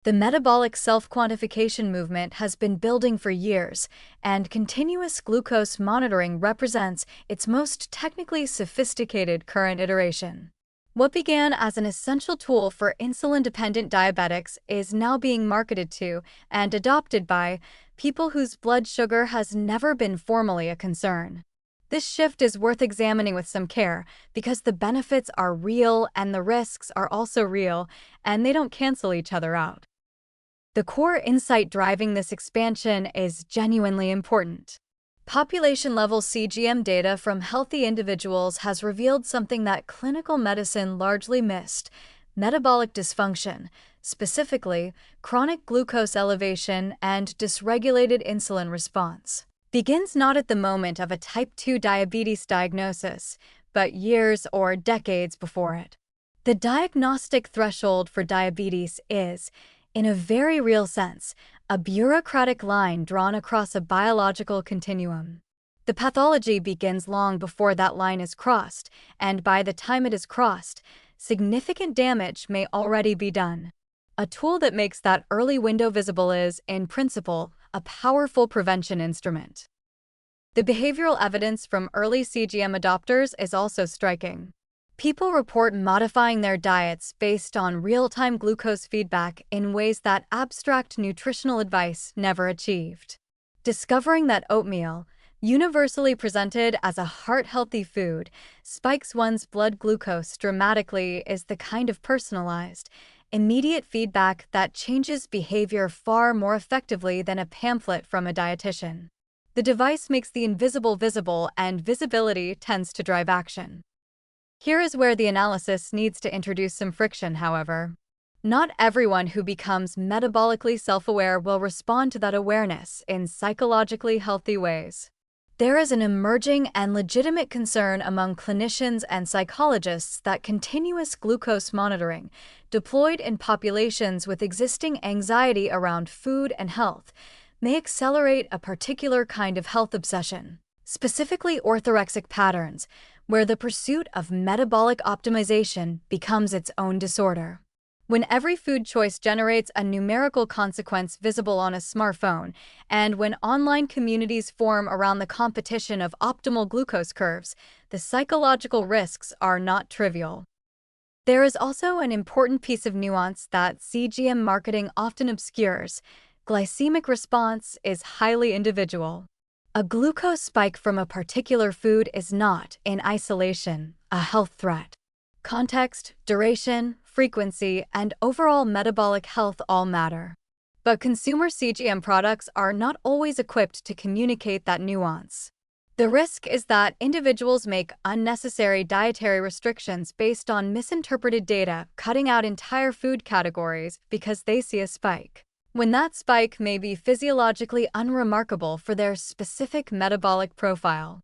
The metabolic self-quantification movement has been building for years, and continuous glucose monitoring represents its most technically sophisticated current iteration. What began as an essential tool for insulin-dependent diabetics is now being marketed to and adopted by people whose blood sugar has never been formally a concern. This shift is worth examining with some care because the benefits are real and the risks are also real, and they don't cancel each other out. The core insight driving this expansion is genuinely important. Population-level CGM data from healthy individuals has revealed something that clinical medicine largely missed: metabolic dysfunction, specifically chronic glucose elevation and dysregulated insulin response, begins not at the moment of a type 2 diabetes diagnosis, but years or decades before it. The diagnostic threshold for diabetes is, in a very real sense, a bureaucratic line drawn across a biological continuum. The pathology begins long before that line is crossed, and by the time it is crossed, significant damage may already be done. A tool that makes that early window visible is, in principle, a powerful prevention instrument. The behavioral evidence from early CGM adopters is also striking. People report modifying their diets based on real-time glucose feedback in ways that abstract nutritional advice never achieved. Discovering that oatmeal, universally presented as a heart-healthy food, spikes one's blood glucose dramatically is the kind of personalized, immediate feedback that changes behavior far more effectively than a pamphlet from a dietitian. The device makes the invisible visible, and visibility tends to drive action. Here is where the analysis needs to introduce some friction, however. Not everyone who becomes metabolically self-aware will respond to that awareness in psychologically healthy ways. There is an emerging and legitimate concern among clinicians and psychologists that continuous glucose monitoring, deployed in populations with existing anxiety around food and health, may accelerate a particular kind of health obsession, specifically orthorexic patterns, where the pursuit of metabolic optimization becomes its own disorder. When every food choice generates a numerical consequence visible on a smartphone, and when online communities form around the competition of optimal glucose curves, the psychological risks are not trivial. There is also an important piece of nuance that CGM marketing often obscures: glycemic response is highly individual. A glucose spike from a particular food is not, in isolation, a health threat. Context, duration, frequency, and overall metabolic health all matter. But consumer CGM products are not always equipped to communicate that nuance. The risk is that individuals make unnecessary dietary restrictions based on misinterpreted data, cutting out entire food categories because they see a spike, when that spike may be physiologically unremarkable for their specific metabolic profile.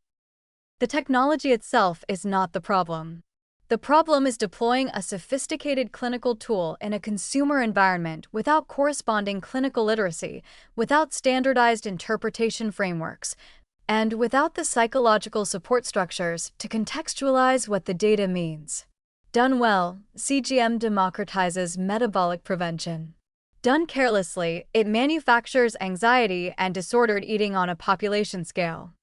The technology itself is not the problem. The problem is deploying a sophisticated clinical tool in a consumer environment without corresponding clinical literacy, without standardized interpretation frameworks, and without the psychological support structures to contextualize what the data means. Done well, CGM democratizes metabolic prevention. Done carelessly, it manufactures anxiety and disordered eating on a population scale.